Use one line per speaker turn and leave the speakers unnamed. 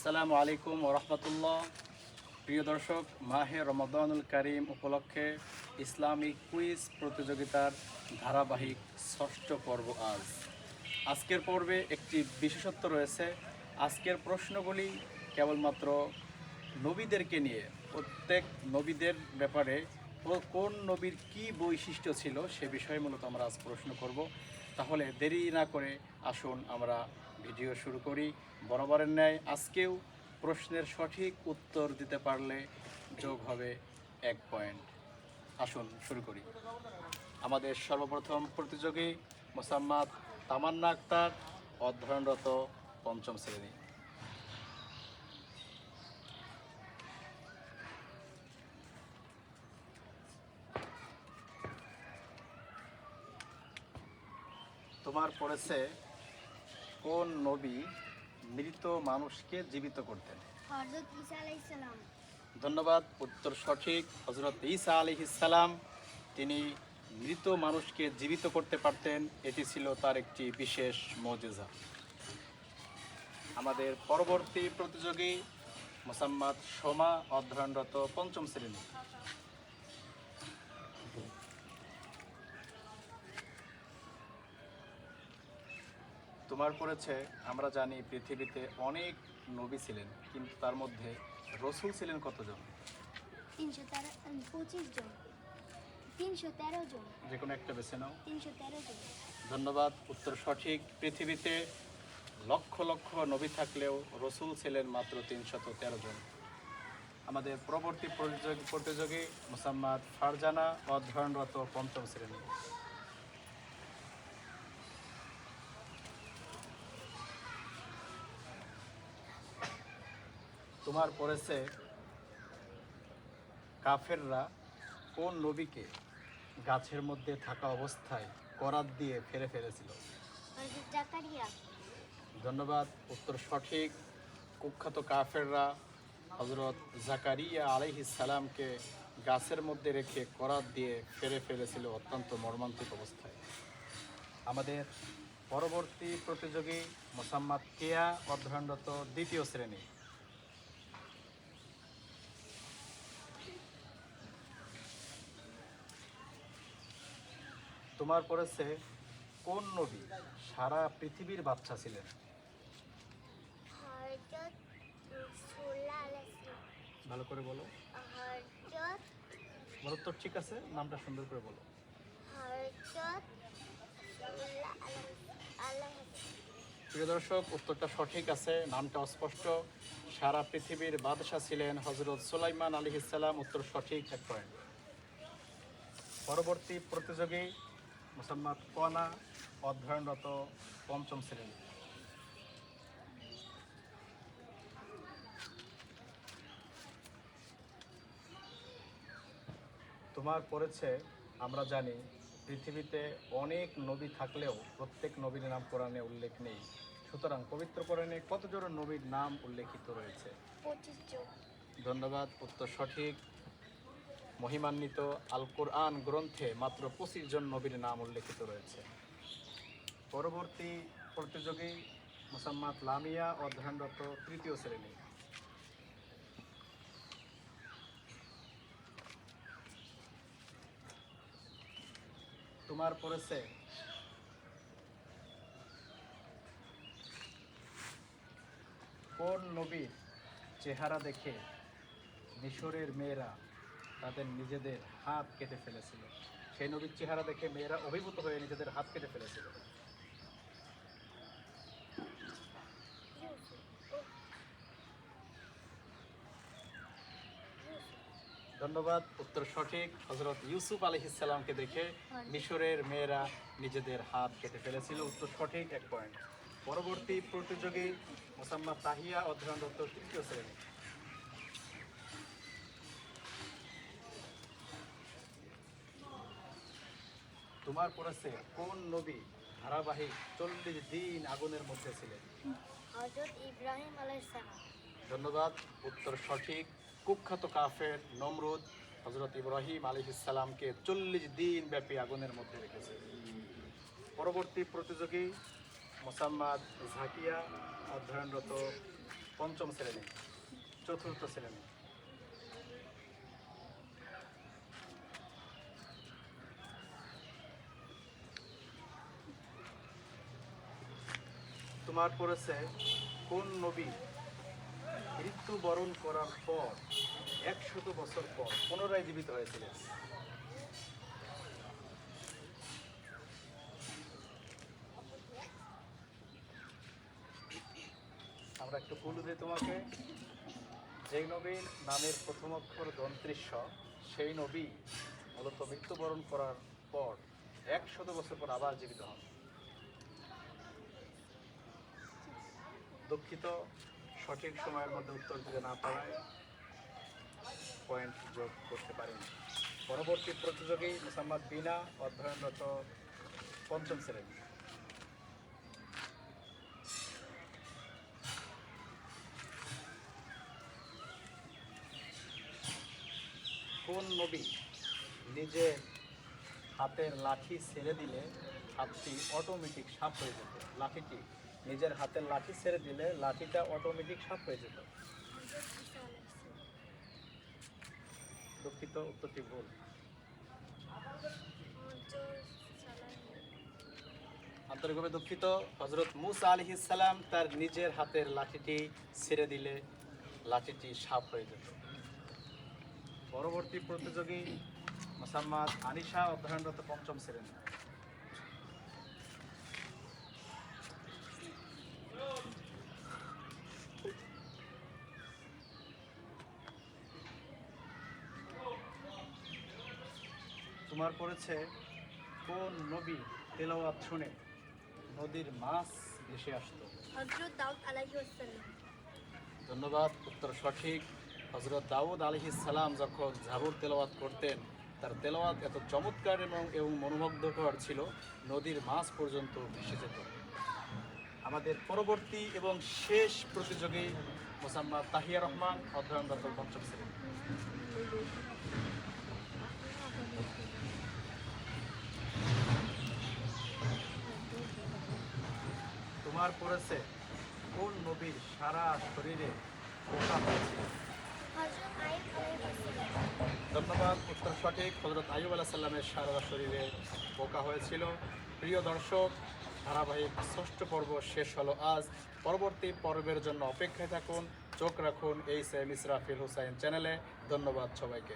আসসালামু আলাইকুম ওয়া রাহমাতুল্লাহ। প্রিয় দর্শক, মাহে রমাদানুল কারীম উপলক্ষে ইসলামিক কুইজ প্রতিযোগিতার ধারাবাহিক ষষ্ঠ পর্ব আজকের পর্বে একটি বিশেষত্ব রয়েছে। আজকের প্রশ্নগুলি কেবলমাত্র নবীদেরকে নিয়ে, প্রত্যেক নবীদের ব্যাপারে কোন নবীর কী বৈশিষ্ট্য ছিল সে বিষয়ে মূলত আমরা আজ প্রশ্ন করব। তাহলে দেরি না করে আসুন আমরা ভিডিও শুরু করি। বরাবরের ন্যায় আজকেও প্রশ্নের সঠিক উত্তর দিতে পারলে যোগ হবে 1 পয়েন্ট। আসুন শুরু করি। আমাদের সর্বপ্রথম প্রতিযোগী মোসাম্মদ তামান্না আক্তার, অধ্যয়নরত পঞ্চম শ্রেণী। তোমার পড়েছে কোন নবী মৃত মানুষকে জীবিত করতেন?
হযরত ঈসা আলাইহিস সালাম।
ধন্যবাদ, উত্তর সঠিক। হযরত ঈসা আলাইহিস সালাম তিনি মৃত মানুষকে জীবিত করতে পারতেন, এটি ছিল তার একটি বিশেষ মুজিজা। আমাদের পরবর্তী প্রতিযোগী মোসাম্মদ সোমা, অধ্যয়নরত পঞ্চম শ্রেণী। তোমার পড়েছে, আমরা জানি পৃথিবীতে অনেক নবী ছিলেন, কিন্তু তার মধ্যে রসুল ছিলেন কতজন?
325 জন। 313 জন।
যে কোনো একটা বেছে নাও।
313 জন।
ধন্যবাদ, উত্তর সঠিক। পৃথিবীতে লক্ষ লক্ষ নবী থাকলেও রসুল ছিলেন মাত্র 313 জন। আমাদের পরবর্তী প্রতিযোগী মোসাম্মদ ফারজানা, অধ্যয়নরত পঞ্চম শ্রেণী। তোমার পড়েছে কাফেররা কোন নবীকে গাছের মধ্যে থাকা অবস্থায় করাত দিয়ে ফেলে ফেলেছিল?
হযরত জাকারিয়া।
ধন্যবাদ, উত্তর সঠিক। কুখ্যাত কাফেররা হযরত জাকারিয়া আলাইহিস সালামকে গাছের মধ্যে রেখে করাত দিয়ে ফেলে ফেলেছিল অত্যন্ত মর্মান্তিক অবস্থায়। আমাদের পরবর্তী প্রতিযোগী মোসাম্মদ কেয়া, অধ্যয়নরত দ্বিতীয় শ্রেণী। তোমার পড়েছে কোন নবী সারা পৃথিবীর বাদশা ছিলেন?
হযরত রাসূলুল্লাহ আলাইহিস সালাম।
ভালো করে বলো।
হযরত
বলো তো, ঠিক আছে, নামটা সুন্দর করে বলো।
হযরত রাসূলুল্লাহ আলাইহিস।
প্রিয় দর্শক, উত্তরটা সঠিক আছে, নামটা অস্পষ্ট। সারা পৃথিবীর বাদশাহ ছিলেন হযরত সুলাইমান আলাইহিস সালাম। উত্তর সঠিক, 1 পয়েন্ট। পরবর্তী প্রতিযোগী মোসাম্মদ কনা, অধ্যয়নরত পঞ্চম শ্রেণী। তোমার পড়েছে, আমরা জানি পৃথিবীতে অনেক নবী থাকলেও প্রত্যেক নবীর নাম কোরআনে উল্লেখ নেই। সুতরাং পবিত্র কোরআনে কতজন নবীর নাম উল্লেখিত রয়েছে?
25 জন।
ধন্যবাদ, উত্তর সঠিক। মহিমান্বিত আল কোরআন গ্রন্থে মাত্র 25 জন নবীর নাম উল্লেখিত রয়েছে। পরবর্তী প্রতিযোগী মোসাম্মদ লামিয়া, অধ্যয়নরত তৃতীয় শ্রেণী। তোমার পড়েছে কোন নবীর চেহারা দেখে মিশরের মেয়েরা তাদের নিজেদের হাত কেটে ফেলেছিল? সেই নবীর চেহারা দেখে মেয়েরা অভিভূত হয়ে নিজেদের হাত কেটে ফেলেছিল। ধন্যবাদ, উত্তর সঠিক। হযরত ইউসুফ আলাইহিস সালামকে দেখে মিশরের মেয়েরা নিজেদের হাত কেটে ফেলেছিল। উত্তর সঠিক, 1 পয়েন্ট। পরবর্তী প্রতিযোগী মোসাম্মদ তাহিয়া, অধ্যয়নরত তৃতীয় শ্রেণী। তোমার পড়েছে কোন নবী ধারাবাহিক 40 দিন আগুনের মধ্যে ছিলেন?
হযরত ইব্রাহিম আলাইহিস সালাম।
ধন্যবাদ, উত্তর সঠিক। কুখ্যাত কাফের নমরুদ হযরত ইব্রাহিম আলাইহিস সালামকে 40 দিন ব্যাপী আগুনের মধ্যে রেখেছে। পরবর্তী প্রতিযোগী মোসাম্মদ জাকিয়া, অধ্যয়নরত পঞ্চম শ্রেণী, চতুর্থ শ্রেণী। তোমার পড়েছে কোন নবী মৃত্যুবরণ করার পর 100 বছর পর পুনরায় জীবিত হয়েছিলেন? আমরা একটু ক্লু দিই তোমাকে। যেই নবীর নামের প্রথম অক্ষর দন্ত্রিস্ব, সেই নবী মূলত মৃত্যুবরণ করার পর 100 বছর পর আবার জীবিত হন। দুঃখিত, সঠিক সময়ের মধ্যে উত্তর দিতে না পারায় পয়েন্ট যোগ করতে পারেনি। পরবর্তী প্রতিযোগী মোসাম্মদ বিনা, অধ্যয়নরত পঞ্চম শ্রেণী। কোন নবী নিজের হাতের লাঠি ছেড়ে দিলে হাতটি অটোমেটিক সাপ হয়ে যেত? লাঠিটি, নিজের হাতের লাঠি ছেড়ে দিলে লাঠিটা অটোমেটিক সাপ হয়ে যেত।
হযরত ঈসা আলাইহিস সালাম।
দুঃখিত, উত্তরটি ভুল।
হযরত সালাম।
আন্তরিকভাবে দুঃখিত। হযরত মূসা আলাইহিস সালাম তার নিজের হাতের লাঠিটি ছেড়ে দিলে লাঠিটি সাপ হয়ে যেত। পরবর্তী প্রতিযোগী মোসাম্মদ আনিশা, অধ্যয়নরত পঞ্চম শ্রেণী। তোমার পড়েছে কোন নবী তেলাওয়াত শুনে নদীর মাছ ভেসে আসতো?
হযরত দাউদ আলাইহিস সালাম।
ধন্যবাদ, উত্তর সঠিক। হযরত দাউদ আলাইহিস সালাম যখন জাবুর তেলাওয়াত করতেন, তার তেলাওয়াত এত চমৎকার এবং মনোমুগ্ধকর ছিল, নদীর মাছ পর্যন্ত ভেসে যেত। আমাদের পরবর্তী এবং শেষ প্রতিযোগী মোসাম্মদ তাহিয়া রহমান, অধ্যয়নরত পঞ্চম শ্রেণী। তোমার পড়েছে কোন নবীর সারা শরীরে পোকা হয়েছিল?
হযরত আইয়ুব আলাইহিস সালাম।
ধন্যবাদ, উত্তর সঠিক। হযরত আইয়ুব আলাইহিস সালামের সারা শরীরে পোকা হয়েছিল। প্রিয় দর্শক, ধারাবাহিক ষষ্ঠ পর্ব শেষ হলো আজ। পরবর্তী পর্বের জন্য অপেক্ষায় থাকুন, চোখ রাখুন এই সেম ইসরাফিল হুসাইন চ্যানেলে। ধন্যবাদ সবাইকে।